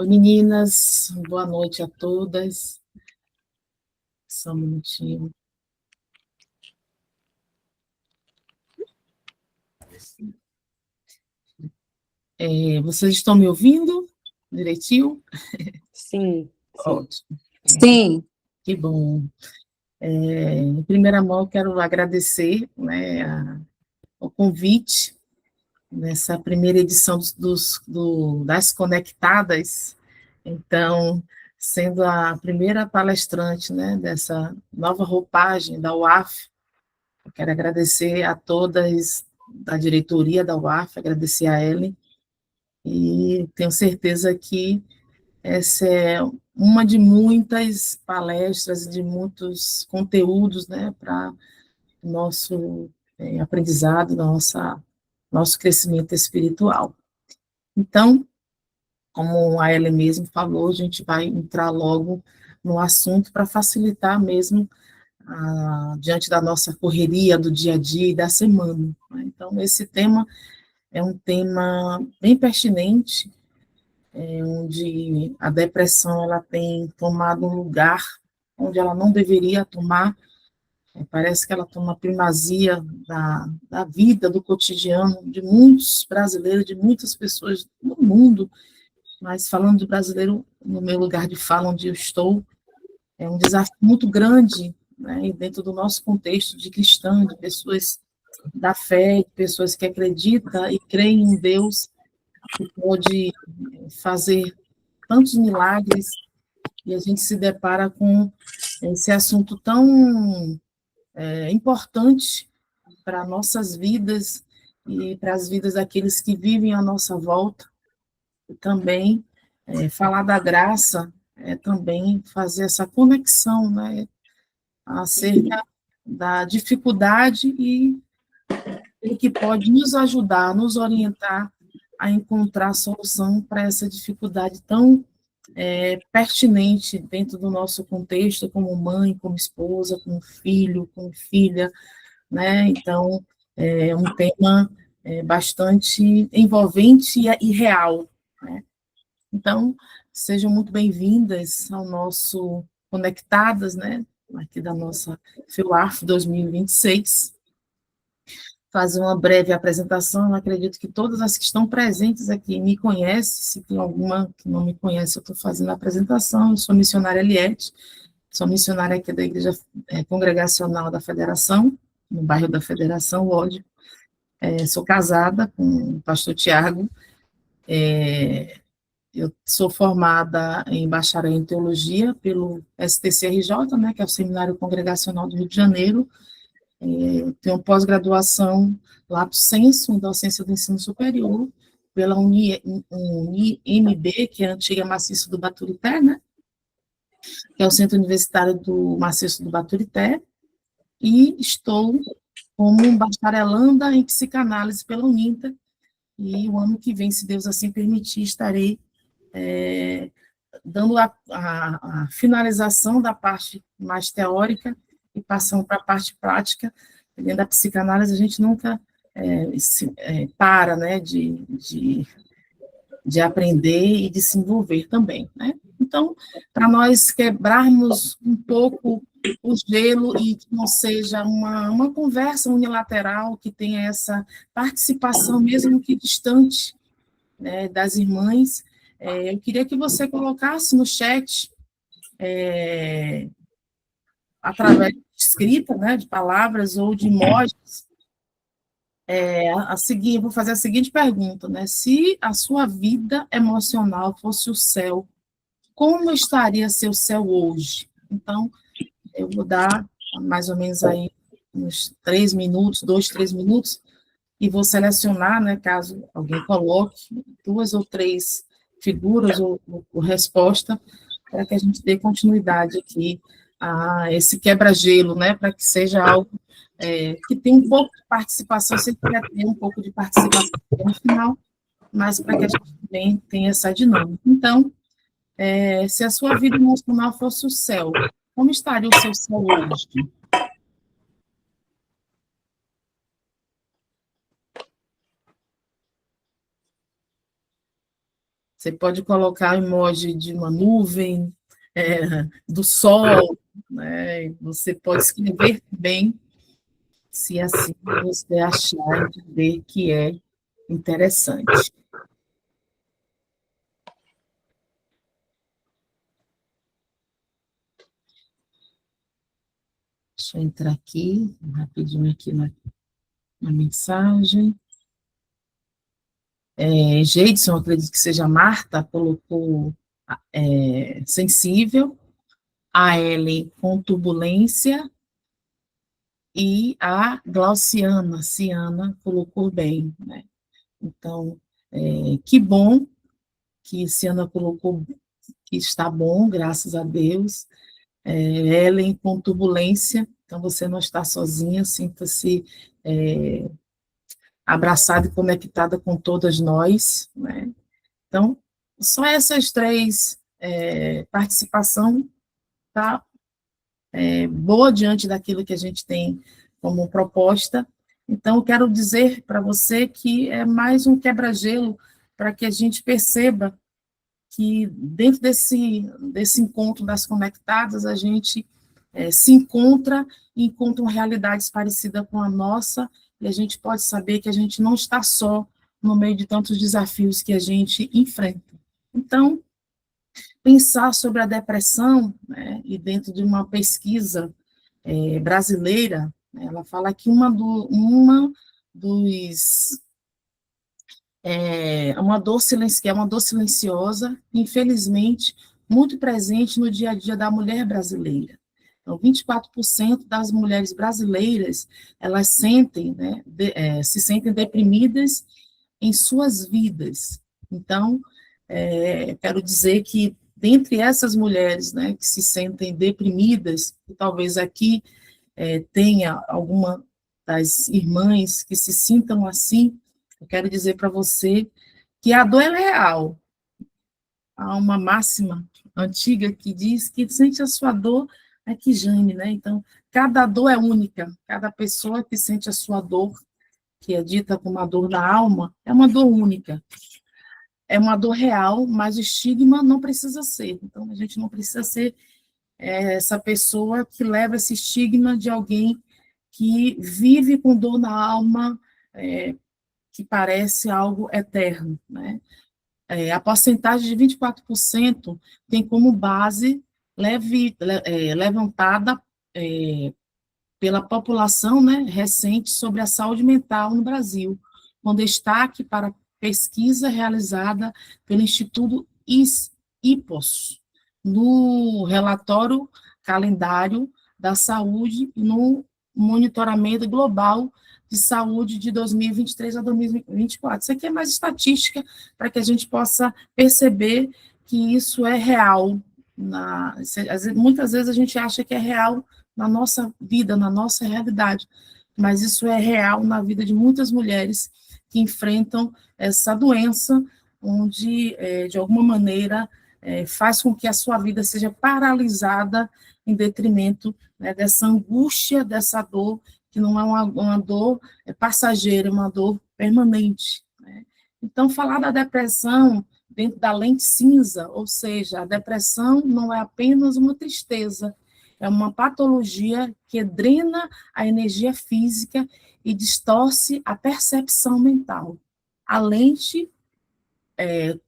Oi, meninas, boa noite a todas. Só um minutinho. Vocês estão me ouvindo direitinho? Sim, sim. Ótimo. Sim. Que bom. Em primeira mão, quero agradecer, né, o convite nessa primeira edição das Conectadas. Então, sendo a primeira palestrante, né, dessa nova roupagem da UAF, eu quero agradecer a todas da diretoria da UAF, agradecer a Ellen, e tenho certeza que essa é uma de muitas palestras, de muitos conteúdos, né, para o nosso aprendizado, nosso crescimento espiritual. Então, como a Ellen mesmo falou, a gente vai entrar logo no assunto para facilitar mesmo diante da nossa correria do dia a dia e da semana. Né? Então, esse tema é um tema bem pertinente, onde a depressão ela tem tomado um lugar onde ela não deveria tomar. Parece que ela toma primazia da vida, do cotidiano de muitos brasileiros, de muitas pessoas no mundo, mas falando de brasileiro, no meu lugar de fala, onde eu estou, é um desafio muito grande, né, e dentro do nosso contexto de cristão, de pessoas da fé, de pessoas que acreditam e creem em Deus, que pode fazer tantos milagres, e a gente se depara com esse assunto tão importante para nossas vidas e para as vidas daqueles que vivem à nossa volta. E também falar da graça é também fazer essa conexão, né, acerca da dificuldade e ele que pode nos ajudar, nos orientar a encontrar solução para essa dificuldade tão pertinente dentro do nosso contexto, como mãe, como esposa, como filho, como filha, né? Então, é um tema bastante envolvente e real, né? Então, sejam muito bem-vindas ao nosso Conectadas, né? Aqui da nossa FEUARF 2026. Fazer uma breve apresentação, eu acredito que todas as que estão presentes aqui me conhecem, se tem alguma que não me conhece, eu estou fazendo a apresentação, eu sou missionária Eliette, sou missionária aqui da Igreja Congregacional da Federação, no bairro da Federação, lógico, sou casada com o pastor Tiago, eu sou formada em bacharel em teologia pelo STCRJ, né, que é o Seminário Congregacional do Rio de Janeiro, tenho pós-graduação lato sensu em docência do ensino superior, pela UniMB, que é a antiga Maciço do Baturité, né, que é o Centro Universitário do Maciço do Baturité, e estou como bacharelanda em psicanálise pela Uninter, e o ano que vem, se Deus assim permitir, estarei dando a finalização da parte mais teórica e passando para a parte prática. Dentro da psicanálise, a gente nunca para, né, de aprender e de se envolver também, né? Então, para nós quebrarmos um pouco o gelo e que não seja uma conversa unilateral, que tenha essa participação, mesmo que distante, né, das irmãs, eu queria que você colocasse no chat, através de escrita, né, de palavras ou de emojis, vou fazer a seguinte pergunta, né, se a sua vida emocional fosse o céu, como estaria seu céu hoje? Então, eu vou dar mais ou menos aí uns 3 minutos, 2, 3 minutos, e vou selecionar, né, caso alguém coloque 2 ou 3 figuras ou resposta, para que a gente dê continuidade aqui a esse quebra-gelo, né, para que seja algo que tenha um pouco de participação, sempre vai ter um pouco de participação no final, mas para que a gente também tenha essa dinâmica. Então, se a sua vida emocional fosse o céu, como estaria o seu céu hoje? Você pode colocar emoji de uma nuvem, do sol, né? Você pode escrever bem, se assim você achar e ver que é interessante. Deixa eu entrar aqui, rapidinho aqui na mensagem. Geidson, acredito que seja Marta, colocou sensível, a Ellen com turbulência, e a Glauciana, Ciana, colocou bem, né? Então, que bom que Ciana colocou que está bom, graças a Deus. Ellen com turbulência, então você não está sozinha, sinta-se abraçada e conectada com todas nós, né? Então, só essas três participação tá boa diante daquilo que a gente tem como proposta. Então, eu quero dizer para você que é mais um quebra-gelo para que a gente perceba que dentro desse encontro das conectadas, a gente se encontra e encontra realidades parecidas com a nossa, e a gente pode saber que a gente não está só no meio de tantos desafios que a gente enfrenta. Então, pensar sobre a depressão, né, e dentro de uma pesquisa brasileira, né, ela fala que uma que é uma dor silenciosa, infelizmente, muito presente no dia a dia da mulher brasileira. Então, 24% das mulheres brasileiras, elas sentem, né, se sentem deprimidas em suas vidas. Então, quero dizer que, dentre essas mulheres, né, que se sentem deprimidas, e talvez aqui tenha alguma das irmãs que se sintam assim, eu quero dizer para você que a dor é real. Há uma máxima antiga que diz que sente a sua dor é que geme, né? Então, cada dor é única, cada pessoa que sente a sua dor, que é dita como a dor da alma, é uma dor única. É uma dor real, mas o estigma não precisa ser. Então, a gente não precisa ser essa pessoa que leva esse estigma de alguém que vive com dor na alma, que parece algo eterno, né? A porcentagem de 24% tem como base levantada pela população, né, recente sobre a saúde mental no Brasil, com destaque para pesquisa realizada pelo Instituto IPOS, no relatório calendário da saúde e no monitoramento global de saúde de 2023 a 2024. Isso aqui é mais estatística para que a gente possa perceber que isso é real. Muitas vezes a gente acha que é real na nossa vida, na nossa realidade, mas isso é real na vida de muitas mulheres que enfrentam essa doença, onde, de alguma maneira, faz com que a sua vida seja paralisada em detrimento, né, dessa angústia, dessa dor, que não é uma dor passageira, é uma dor permanente, né? Então, falar da depressão dentro da lente cinza, ou seja, a depressão não é apenas uma tristeza, é uma patologia que drena a energia física e distorce a percepção mental. A lente,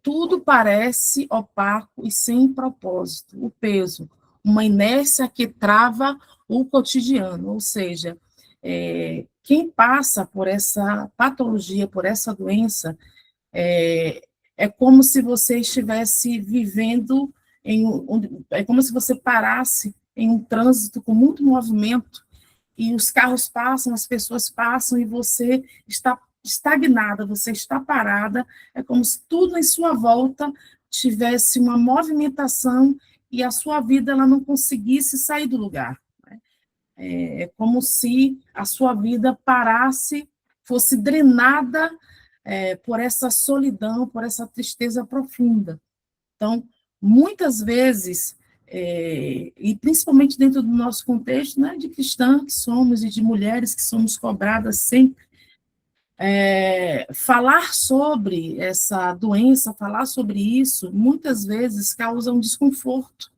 tudo parece opaco e sem propósito. O peso, uma inércia que trava o cotidiano, ou seja, quem passa por essa patologia, por essa doença, é como se você estivesse vivendo é como se você parasse em um trânsito com muito movimento, e os carros passam, as pessoas passam, e você está estagnada, você está parada, é como se tudo em sua volta tivesse uma movimentação e a sua vida ela não conseguisse sair do lugar. É como se a sua vida parasse, fosse drenada por essa solidão, por essa tristeza profunda. Então, muitas vezes, e principalmente dentro do nosso contexto, né, de cristã que somos e de mulheres que somos cobradas sempre falar sobre essa doença, falar sobre isso, muitas vezes causa um desconforto,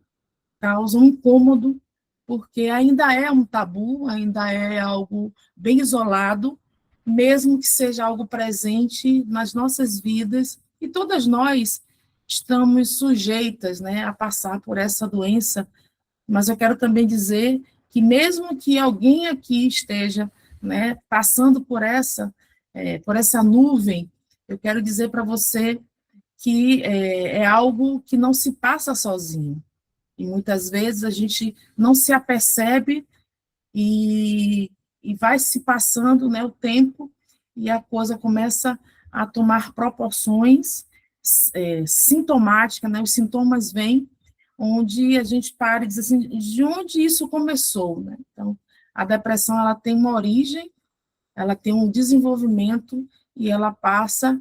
causa um incômodo, porque ainda é um tabu, ainda é algo bem isolado, mesmo que seja algo presente nas nossas vidas, e todas nós estamos sujeitas, né, a passar por essa doença, mas eu quero também dizer que mesmo que alguém aqui esteja, né, passando por essa nuvem, eu quero dizer para você que é algo que não se passa sozinho. E muitas vezes a gente não se apercebe e, e vai se passando, né, o tempo e a coisa começa a tomar proporções sintomáticas, né, os sintomas vêm, onde a gente para e diz assim, de onde isso começou? Né? Então, a depressão ela tem uma origem, ela tem um desenvolvimento e ela passa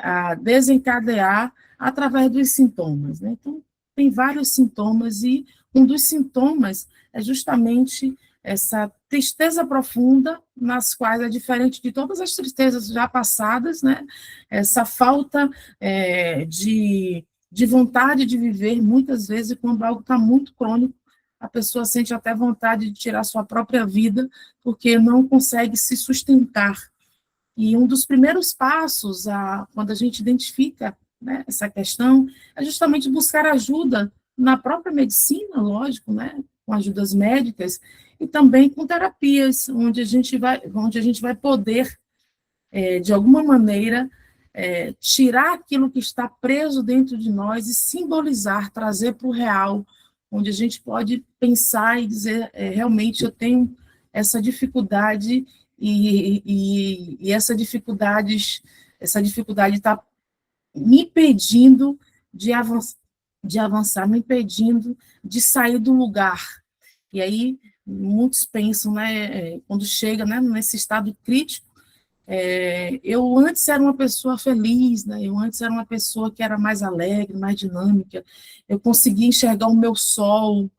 a desencadear através dos sintomas. Né? Então, tem vários sintomas e um dos sintomas é justamente essa tristeza profunda, nas quais é diferente de todas as tristezas já passadas, né? Essa falta de vontade de viver, muitas vezes, quando algo está muito crônico, a pessoa sente até vontade de tirar sua própria vida, porque não consegue se sustentar. E um dos primeiros passos, quando a gente identifica, né, essa questão, é justamente buscar ajuda na própria medicina, lógico, né, com ajudas médicas, e também com terapias, onde a gente vai poder, de alguma maneira, tirar aquilo que está preso dentro de nós e simbolizar, trazer para o real, onde a gente pode pensar e dizer, realmente eu tenho essa dificuldade e essa dificuldade está me impedindo de avançar, me impedindo de sair do lugar. E aí muitos pensam, né, quando chega, né, nesse estado crítico, eu antes era uma pessoa feliz, né? Eu antes era uma pessoa que era mais alegre, mais dinâmica, eu conseguia enxergar o meu sol,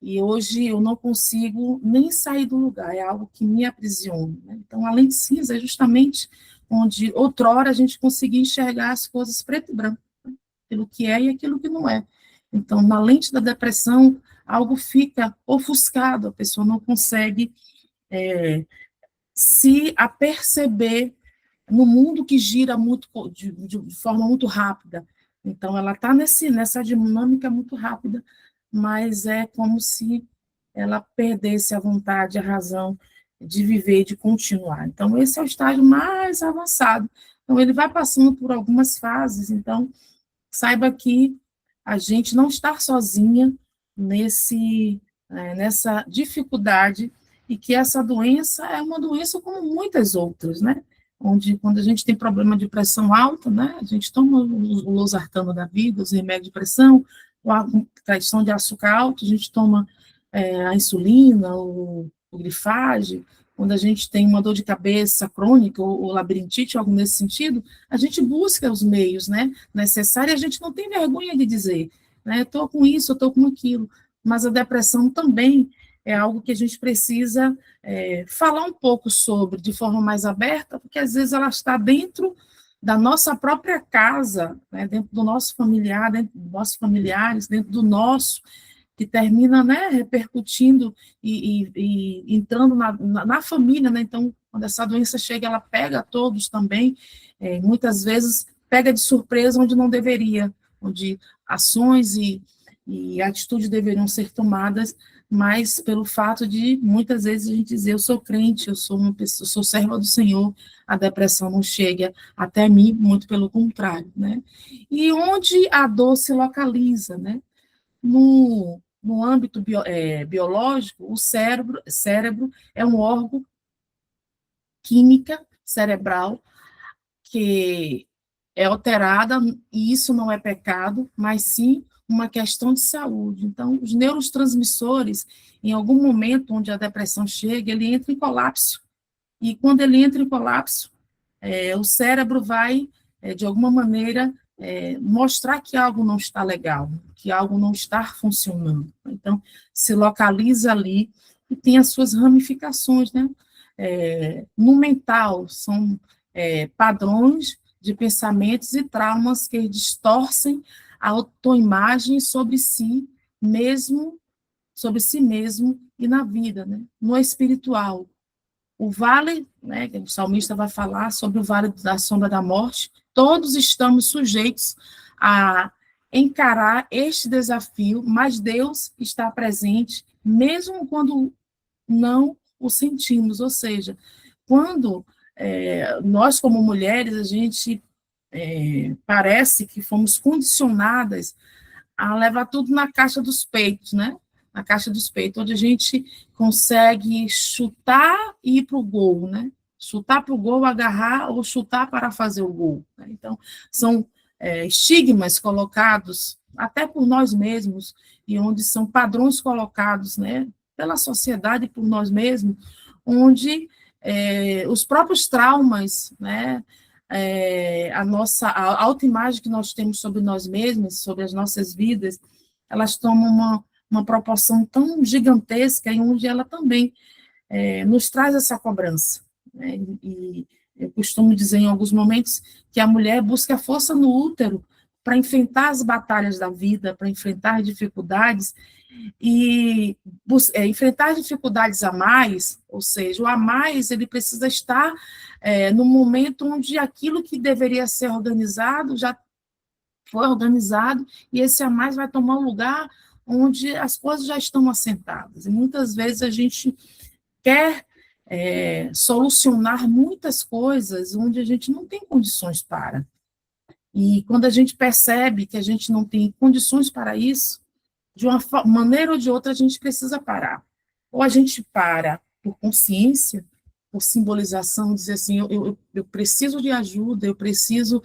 e hoje eu não consigo nem sair do lugar, é algo que me aprisiona. Né? Então, além de cinza, é justamente onde outrora a gente conseguia enxergar as coisas preto e branco, né? Aquilo que é e aquilo que não é. Então, na lente da depressão, algo fica ofuscado, a pessoa não consegue se aperceber no mundo que gira muito de forma muito rápida. Então, ela está nessa dinâmica muito rápida, mas é como se ela perdesse a vontade, a razão de viver, de continuar. Então, esse é o estágio mais avançado. Então, ele vai passando por algumas fases. Então, saiba que a gente não está sozinha nessa dificuldade e que essa doença é uma doença como muitas outras, né? Onde, quando a gente tem problema de pressão alta, né, a gente toma o losartano da vida, os remédios de pressão, a questão de açúcar alto, a gente toma a insulina, o grifage, quando a gente tem uma dor de cabeça crônica, ou labirintite, algo nesse sentido, a gente busca os meios, né, necessários, a gente não tem vergonha de dizer, né, estou com isso, eu estou com aquilo, mas a depressão também é algo que a gente precisa falar um pouco sobre, de forma mais aberta, porque às vezes ela está dentro da nossa própria casa, né, dentro do nosso familiar, dentro dos nossos familiares, dentro do nosso, que termina, né, repercutindo e entrando na família, né? Então, quando essa doença chega, ela pega a todos também, muitas vezes pega de surpresa onde não deveria, onde ações e atitudes deveriam ser tomadas, mas pelo fato de, muitas vezes, a gente dizer, eu sou crente, eu sou uma pessoa, eu sou serva do Senhor, a depressão não chega até mim, muito pelo contrário, né? E onde a dor se localiza, né? No âmbito biológico, o cérebro é um órgão química cerebral que é alterada, e isso não é pecado, mas sim uma questão de saúde. Então, os neurotransmissores, em algum momento onde a depressão chega, ele entra em colapso. E quando ele entra em colapso, o cérebro vai, de alguma maneira, mostrar que algo não está legal, que algo não está funcionando. Então, se localiza ali e tem as suas ramificações, né? no mental, são padrões de pensamentos e traumas que distorcem a autoimagem sobre si mesmo e na vida, né? No espiritual. O vale, né, que o salmista vai falar sobre o vale da sombra da morte, todos estamos sujeitos a encarar este desafio, mas Deus está presente, mesmo quando não o sentimos, ou seja, quando nós, como mulheres, a gente parece que fomos condicionadas a levar tudo na caixa dos peitos, né? Na caixa dos peitos, onde a gente consegue chutar e ir para o gol, né? Chutar para o gol, agarrar ou chutar para fazer o gol. Né? Então, são estigmas colocados até por nós mesmos e onde são padrões colocados, né? Pela sociedade e por nós mesmos, onde os próprios traumas, né? A autoimagem que nós temos sobre nós mesmos, sobre as nossas vidas, elas tomam uma proporção tão gigantesca, em onde ela também nos traz essa cobrança. Né? E eu costumo dizer em alguns momentos que a mulher busca força no útero para enfrentar as batalhas da vida, para enfrentar dificuldades, e enfrentar dificuldades a mais, ou seja, o a mais, ele precisa estar no momento onde aquilo que deveria ser organizado já foi organizado, e esse a mais vai tomar um lugar onde as coisas já estão assentadas. E muitas vezes a gente quer solucionar muitas coisas onde a gente não tem condições para. E quando a gente percebe que a gente não tem condições para isso, de uma maneira ou de outra, a gente precisa parar. Ou a gente para por consciência, por simbolização, dizer assim, eu preciso de ajuda, eu preciso,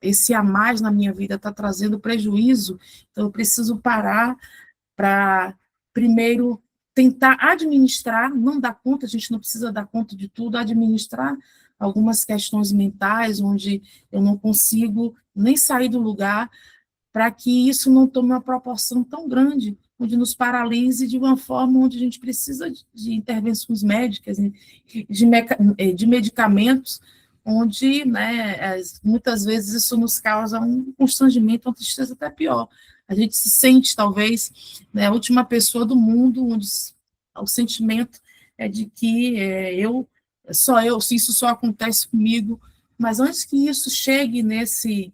esse a mais na minha vida está trazendo prejuízo, então eu preciso parar para, primeiro, tentar administrar, não dar conta, a gente não precisa dar conta de tudo, administrar algumas questões mentais, onde eu não consigo nem sair do lugar, para que isso não tome uma proporção tão grande, onde nos paralise de uma forma onde a gente precisa de intervenções médicas, de medicamentos, onde, né, muitas vezes isso nos causa um constrangimento, uma tristeza até pior. A gente se sente, talvez, né, a última pessoa do mundo, onde o sentimento é de que se isso só acontece comigo, mas antes que isso chegue nesse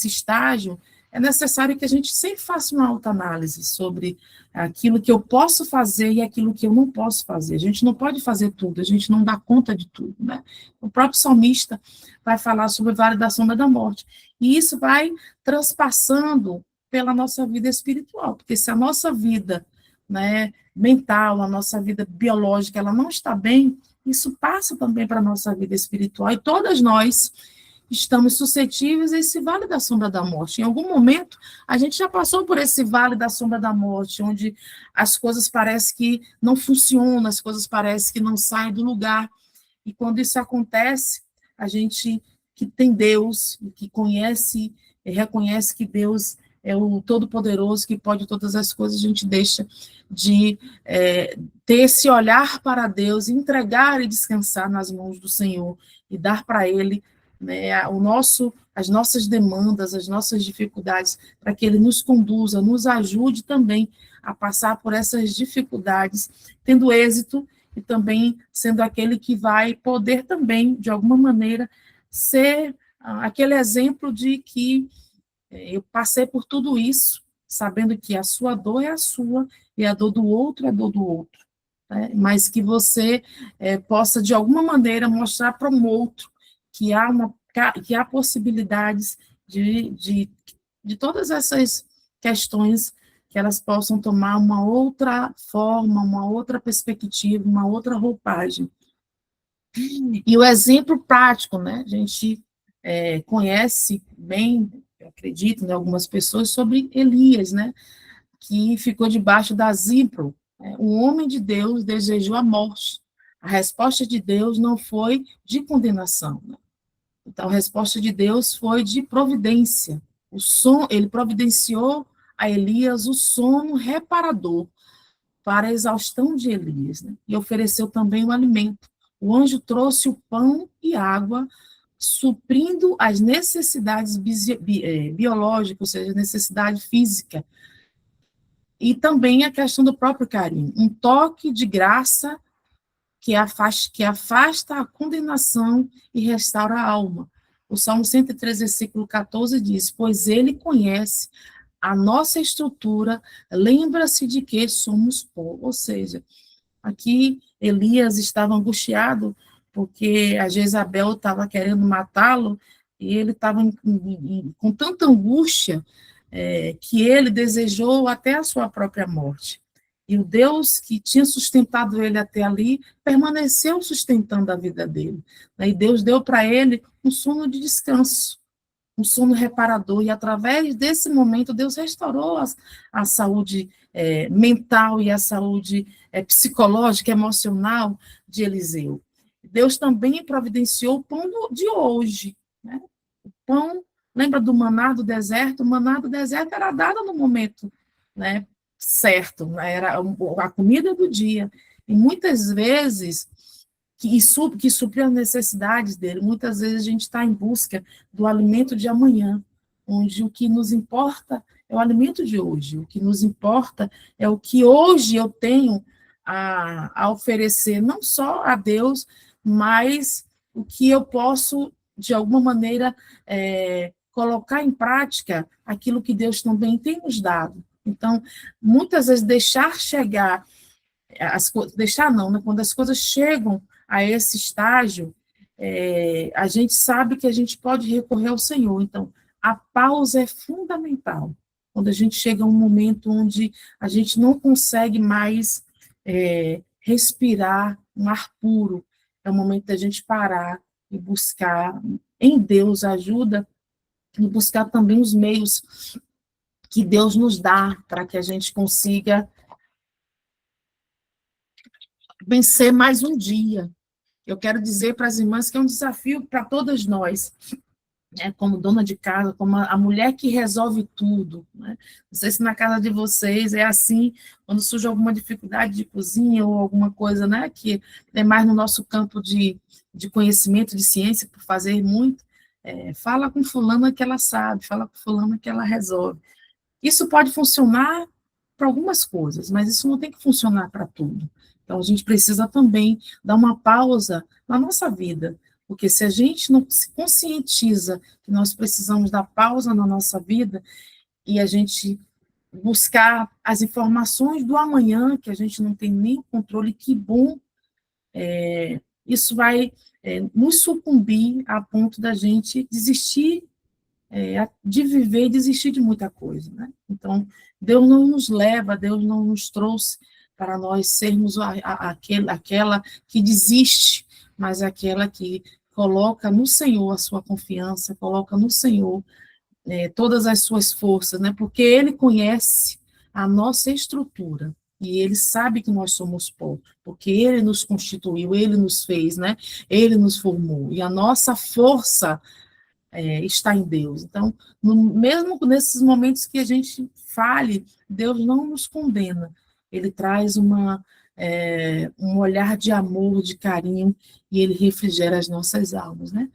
estágio, é necessário que a gente sempre faça uma autoanálise sobre aquilo que eu posso fazer e aquilo que eu não posso fazer. A gente não pode fazer tudo, a gente não dá conta de tudo, né? O próprio salmista vai falar sobre o vale da sombra da morte, e isso vai transpassando pela nossa vida espiritual, porque se a nossa vida, né, mental, a nossa vida biológica, ela não está bem, isso passa também para a nossa vida espiritual, e todas nós estamos suscetíveis a esse vale da sombra da morte. Em algum momento, a gente já passou por esse vale da sombra da morte, onde as coisas parecem que não funcionam, as coisas parecem que não saem do lugar. E quando isso acontece, a gente que tem Deus, que conhece e reconhece que Deus é o Todo-Poderoso, que pode todas as coisas, a gente deixa de ter esse olhar para Deus, entregar e descansar nas mãos do Senhor e dar para Ele, né, as nossas demandas, as nossas dificuldades, para que Ele nos conduza, nos ajude também a passar por essas dificuldades, tendo êxito e também sendo aquele que vai poder também, de alguma maneira, ser aquele exemplo de que eu passei por tudo isso, sabendo que a sua dor é a sua e a dor do outro é a dor do outro, né? Mas que você possa, de alguma maneira, mostrar para um outro que há possibilidades de todas essas questões, que elas possam tomar uma outra forma, uma outra perspectiva, uma outra roupagem. E o exemplo prático, né? A gente conhece bem, eu acredito, né, algumas pessoas, sobre Elias, né? Que ficou debaixo da Zipro. Um homem de Deus desejou a morte. A resposta de Deus não foi de condenação, né? Então, a resposta de Deus foi de providência. Ele providenciou a Elias o sono reparador, para a exaustão de Elias, né? E ofereceu também o alimento. O anjo trouxe o pão e água, suprindo as necessidades biológicas, ou seja, necessidade física, e também a questão do próprio carinho. Um toque de graça que afasta a condenação e restaura a alma. O Salmo 103, versículo 14 diz: pois ele conhece a nossa estrutura, lembra-se de que somos pó. Ou seja, aqui Elias estava angustiado porque a Jezabel estava querendo matá-lo e ele estava com tanta angústia que ele desejou até a sua própria morte. E o Deus que tinha sustentado ele até ali permaneceu sustentando a vida dele. E Deus deu para ele um sono de descanso, um sono reparador, e através desse momento Deus restaurou a saúde mental e a saúde psicológica, emocional de Eliseu. Deus também providenciou o pão de hoje, né? O pão, lembra do maná do deserto? O maná do deserto era dado no momento, né, certo, né? Era a comida do dia, e muitas vezes que suprir as necessidades dele. Muitas vezes a gente está em busca do alimento de amanhã, onde o que nos importa é o alimento de hoje, o que nos importa é o que hoje eu tenho a oferecer, não só a Deus, mas o que eu posso, de alguma maneira, colocar em prática aquilo que Deus também tem nos dado. Então, muitas vezes deixar chegar, deixar não, né? Quando as coisas chegam a esse estágio, a gente sabe que a gente pode recorrer ao Senhor. Então, a pausa é fundamental. Quando a gente chega a um momento onde a gente não consegue mais respirar um ar puro, é o momento da gente parar e buscar em Deus ajuda, e buscar também os meios que Deus nos dá para que a gente consiga vencer mais um dia. Eu quero dizer para as irmãs que é um desafio para todas nós, né, como dona de casa, como a mulher que resolve tudo, né? Não sei se na casa de vocês é assim, quando surge alguma dificuldade de cozinha ou alguma coisa, né, que é mais no nosso campo de conhecimento, de ciência, por fazer muito, fala com fulana que ela sabe, fala com fulana que ela resolve. Isso pode funcionar para algumas coisas, mas isso não tem que funcionar para tudo. Então, a gente precisa também dar uma pausa na nossa vida, porque se a gente não se conscientiza que nós precisamos dar pausa na nossa vida e a gente buscar as informações do amanhã, que a gente não tem nem controle, que bom, isso vai nos sucumbir a ponto da gente desistir de viver e desistir de muita coisa, né? Então, Deus não nos leva, Deus não nos trouxe para nós sermos aquela que desiste, mas aquela que coloca no Senhor a sua confiança, coloca no Senhor todas as suas forças, né? Porque Ele conhece a nossa estrutura, e Ele sabe que nós somos pó, porque Ele nos constituiu, Ele nos fez, né? Ele nos formou, e a nossa força está em Deus. Então, mesmo nesses momentos que a gente fale, Deus não nos condena, Ele traz um olhar de amor, de carinho, e Ele refrigera as nossas almas, né?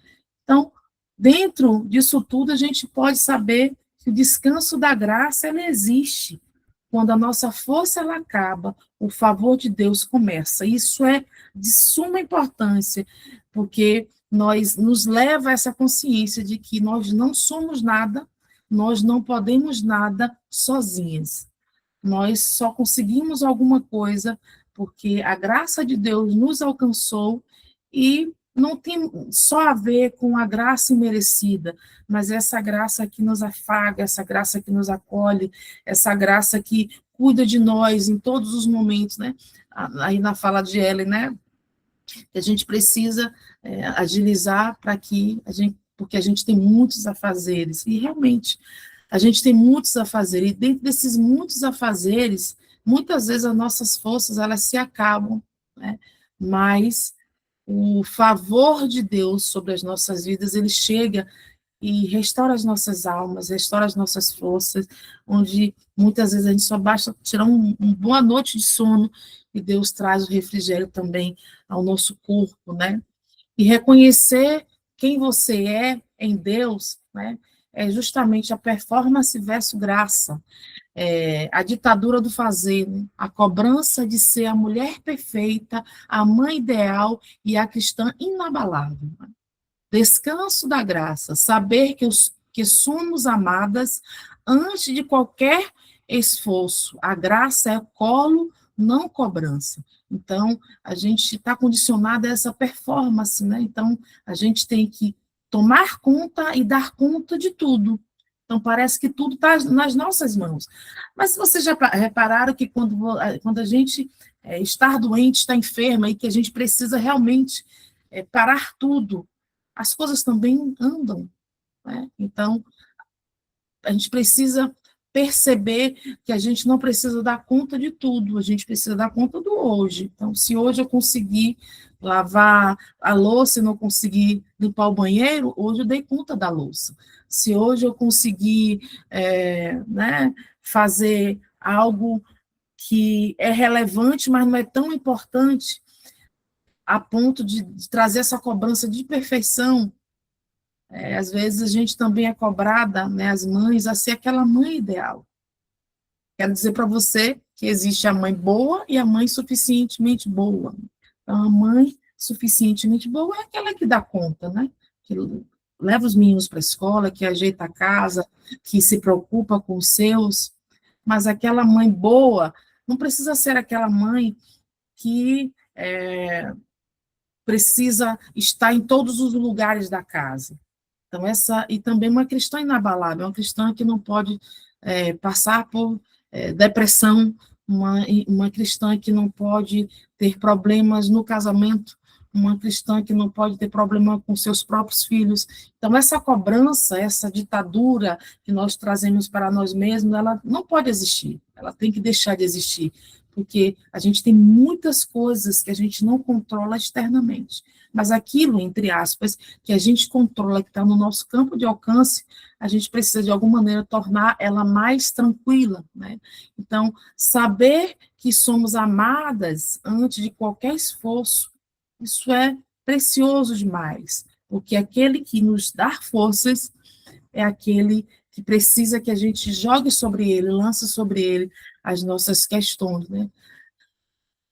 Então, dentro disso tudo, a gente pode saber que o descanso da graça, ele existe. Quando a nossa força ela acaba, o favor de Deus começa. Isso é de suma importância, porque nos leva a essa consciência de que nós não somos nada, nós não podemos nada sozinhas. Nós só conseguimos alguma coisa porque a graça de Deus nos alcançou, e não tem só a ver com a graça imerecida, mas essa graça que nos afaga, essa graça que nos acolhe, essa graça que cuida de nós em todos os momentos, né? Aí na fala de Ellen, né? Que a gente precisa agilizar porque a gente tem muitos afazeres, e realmente a gente tem muitos afazeres, e dentro desses muitos afazeres, muitas vezes as nossas forças elas se acabam, né? Mas o favor de Deus sobre as nossas vidas, ele chega e restaura as nossas almas, restaura as nossas forças, onde muitas vezes a gente só basta tirar uma boa noite de sono e Deus traz o refrigério também ao nosso corpo, né? E reconhecer quem você é em Deus, né? É justamente a performance versus graça, a ditadura do fazer, né? A cobrança de ser a mulher perfeita, a mãe ideal e a cristã inabalável. Né? Descanso da graça, saber que somos amadas antes de qualquer esforço. A graça é colo, não cobrança. Então, a gente está condicionado a essa performance, né? Então, a gente tem que tomar conta e dar conta de tudo. Então, parece que tudo está nas nossas mãos. Mas vocês já repararam que quando a gente está doente, está enferma, e que a gente precisa realmente parar tudo, as coisas também andam, né? Então, a gente precisa perceber que a gente não precisa dar conta de tudo, a gente precisa dar conta do hoje. Então, se hoje eu conseguir lavar a louça e não conseguir limpar o banheiro, hoje eu dei conta da louça. Se hoje eu conseguir né, fazer algo que é relevante, mas não é tão importante a ponto de trazer essa cobrança de perfeição, às vezes a gente também é cobrada, né, as mães, a ser aquela mãe ideal. Quero dizer para você que existe a mãe boa e a mãe suficientemente boa. Então, a mãe suficientemente boa é aquela que dá conta, né? Que leva os meninos para a escola, que ajeita a casa, que se preocupa com os seus. Mas aquela mãe boa não precisa ser aquela mãe que precisa estar em todos os lugares da casa. Então, e também uma cristã inabalável, uma cristã que não pode passar por depressão, uma cristã que não pode ter problemas no casamento, uma cristã que não pode ter problema com seus próprios filhos. Então, essa cobrança, essa ditadura que nós trazemos para nós mesmos, ela não pode existir, ela tem que deixar de existir, porque a gente tem muitas coisas que a gente não controla externamente, mas aquilo, entre aspas, que a gente controla, que está no nosso campo de alcance, a gente precisa, de alguma maneira, tornar ela mais tranquila, né? Então, saber que somos amadas antes de qualquer esforço, isso é precioso demais, porque aquele que nos dá forças é aquele que precisa que a gente jogue sobre ele, lance sobre ele as nossas questões, né?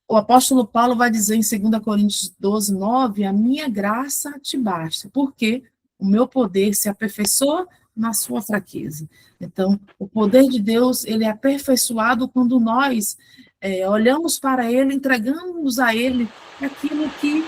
O apóstolo Paulo vai dizer em 2 Coríntios 12, 9, a minha graça te basta, porque o meu poder se aperfeiçoa na sua fraqueza. Então, o poder de Deus, ele é aperfeiçoado quando nós olhamos para ele, entregamos a ele aquilo que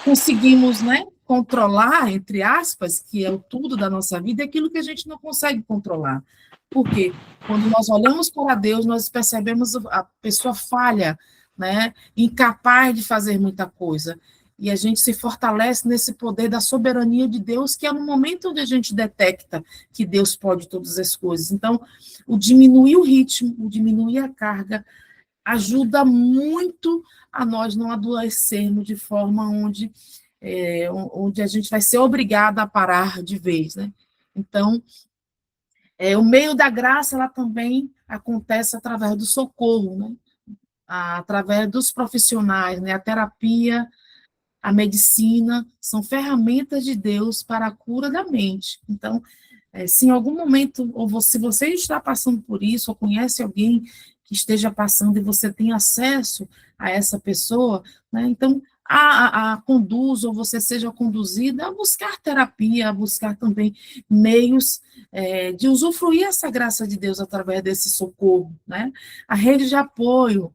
conseguimos, né, controlar, entre aspas, que é o tudo da nossa vida, é aquilo que a gente não consegue controlar. Por quê? Quando nós olhamos para Deus, nós percebemos a pessoa falha, né, incapaz de fazer muita coisa. E a gente se fortalece nesse poder da soberania de Deus, que é no momento onde a gente detecta que Deus pode todas as coisas. Então, o diminuir o ritmo, o diminuir a carga, ajuda muito a nós não adoecermos de forma onde a gente vai ser obrigada a parar de vez, né? Então, o meio da graça, ela também acontece através do socorro, né? Através dos profissionais, né? A terapia, a medicina, são ferramentas de Deus para a cura da mente. Então, se em algum momento, se você está passando por isso, ou conhece alguém que esteja passando e você tem acesso a essa pessoa, né, então a conduz, ou você seja conduzida a buscar terapia, a buscar também meios de usufruir essa graça de Deus através desse socorro, né? A rede de apoio,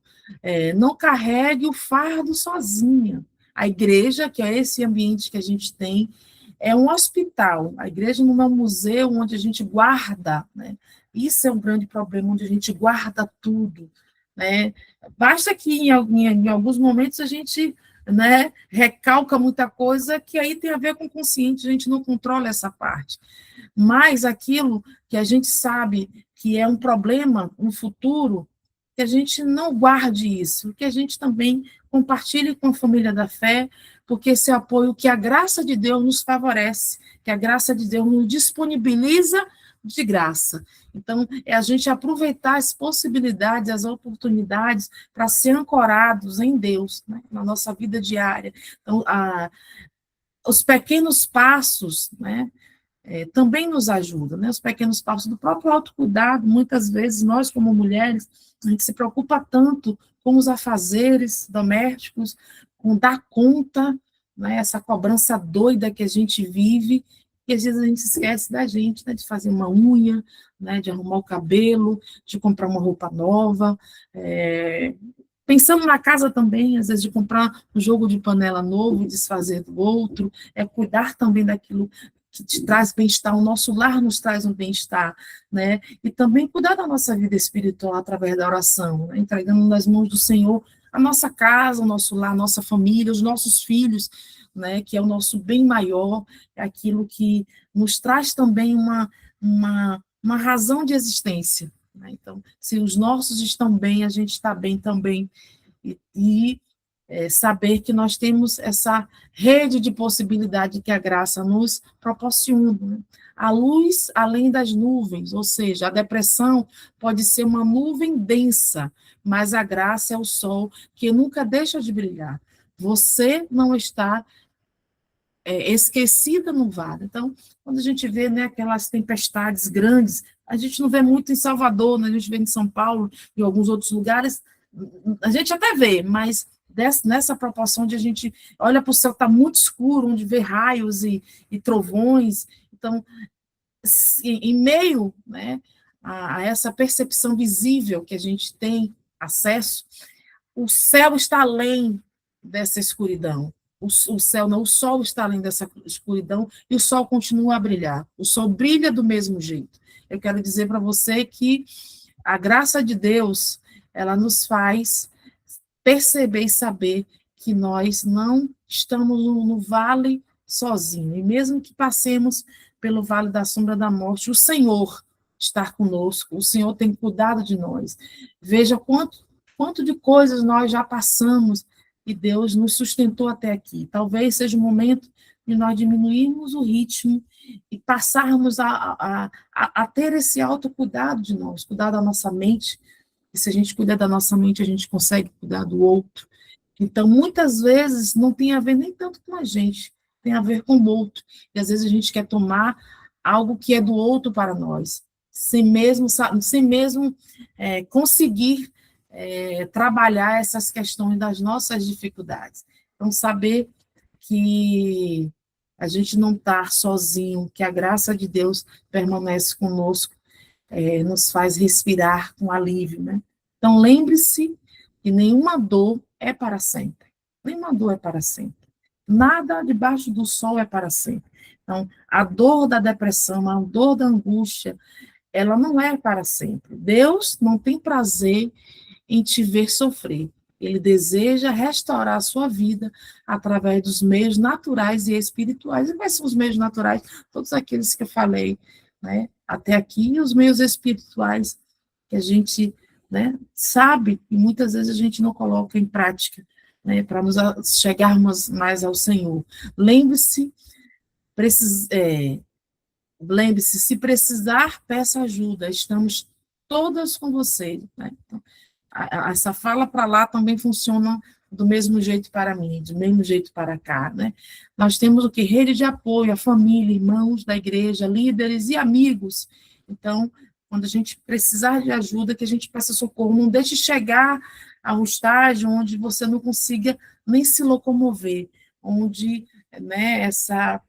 não carregue o fardo sozinha. A igreja, que é esse ambiente que a gente tem, é um hospital. A igreja não é um museu onde a gente guarda, né? Isso é um grande problema, onde a gente guarda tudo, né? Basta que em alguns momentos a gente, né, recalca muita coisa que aí tem a ver com o consciente, a gente não controla essa parte. Mas aquilo que a gente sabe que é um problema no futuro, que a gente não guarde isso, que a gente também compartilhe com a família da fé, porque esse apoio que a graça de Deus nos favorece, que a graça de Deus nos disponibiliza de graça. Então, é a gente aproveitar as possibilidades, as oportunidades para ser ancorados em Deus, né, na nossa vida diária. Então, os pequenos passos, né, também nos ajudam, né, os pequenos passos do próprio autocuidado. Muitas vezes, nós, como mulheres, a gente se preocupa tanto com os afazeres domésticos, com dar conta, né, essa cobrança doida que a gente vive, e às vezes a gente esquece da gente, né, de fazer uma unha, né, de arrumar o cabelo, de comprar uma roupa nova, pensando na casa também, às vezes de comprar um jogo de panela novo e desfazer do outro, cuidar também daquilo que te traz bem-estar, o nosso lar nos traz um bem-estar, né? E também cuidar da nossa vida espiritual através da oração, né? Entregando nas mãos do Senhor a nossa casa, o nosso lar, a nossa família, os nossos filhos, né? Que é o nosso bem maior, é aquilo que nos traz também uma razão de existência, né? Então, se os nossos estão bem, a gente está bem também. Saber que nós temos essa rede de possibilidade que a graça nos proporciona, né? A luz além das nuvens, ou seja, a depressão pode ser uma nuvem densa, mas a graça é o sol que nunca deixa de brilhar. Você não está esquecida no vale. Então, quando a gente vê, né, aquelas tempestades grandes, a gente não vê muito em Salvador, né, a gente vê em São Paulo e alguns outros lugares, a gente até vê, mas nessa proporção de a gente olha para o céu, está muito escuro, onde vê raios e trovões. Então, em meio, né, a essa percepção visível que a gente tem acesso, o céu está além dessa escuridão. O céu não, o sol está além dessa escuridão e o sol continua a brilhar. O sol brilha do mesmo jeito. Eu quero dizer para você que a graça de Deus, ela nos faz perceber e saber que nós não estamos no vale sozinhos. E mesmo que passemos pelo vale da sombra da morte, o Senhor está conosco, o Senhor tem cuidado de nós. Veja quanto de coisas nós já passamos e Deus nos sustentou até aqui. Talvez seja o momento de nós diminuirmos o ritmo e passarmos a ter esse autocuidado de nós, cuidar da nossa mente. E se a gente cuida da nossa mente, a gente consegue cuidar do outro. Então, muitas vezes, não tem a ver nem tanto com a gente, tem a ver com o outro. E às vezes a gente quer tomar algo que é do outro para nós, sem mesmo conseguir trabalhar essas questões das nossas dificuldades. Então, saber que a gente não está sozinho, que a graça de Deus permanece conosco, nos faz respirar com alívio, né? Então, lembre-se que nenhuma dor é para sempre. Nenhuma dor é para sempre. Nada debaixo do sol é para sempre. Então, a dor da depressão, a dor da angústia, ela não é para sempre. Deus não tem prazer em te ver sofrer. Ele deseja restaurar a sua vida através dos meios naturais e espirituais. E quais são os meios naturais? Todos aqueles que eu falei, né, até aqui, e os meios espirituais que a gente, né, sabe e muitas vezes a gente não coloca em prática, né, para nos chegarmos mais ao Senhor. Lembre-se, se precisar, peça ajuda, estamos todas com você, né? Então, essa fala para lá também funciona do mesmo jeito para mim, do mesmo jeito para cá, né? Nós temos o que? Rede de apoio, a família, irmãos da igreja, líderes e amigos. Então, quando a gente precisar de ajuda, que a gente peça socorro, não deixe chegar a um estágio onde você não consiga nem se locomover, onde, né, essa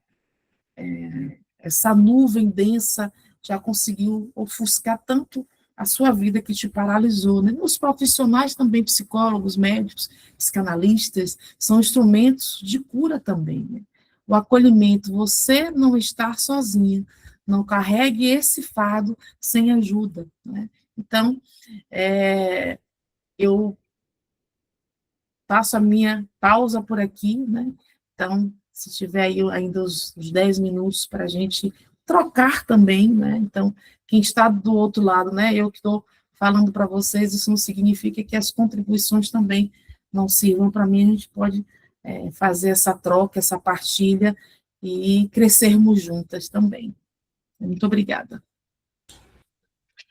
nuvem densa já conseguiu ofuscar tanto a sua vida que te paralisou, né? Os profissionais também, psicólogos, médicos, psicanalistas, são instrumentos de cura também, né? O acolhimento, você não estar sozinha, não carregue esse fardo sem ajuda, né? Então, eu faço a minha pausa por aqui, né? Então, se tiver aí ainda os 10 minutos para a gente trocar também, né? Então, quem está do outro lado, né? Eu que estou falando para vocês, isso não significa que as contribuições também não sirvam para mim, a gente pode fazer essa troca, essa partilha e crescermos juntas também. Muito obrigada.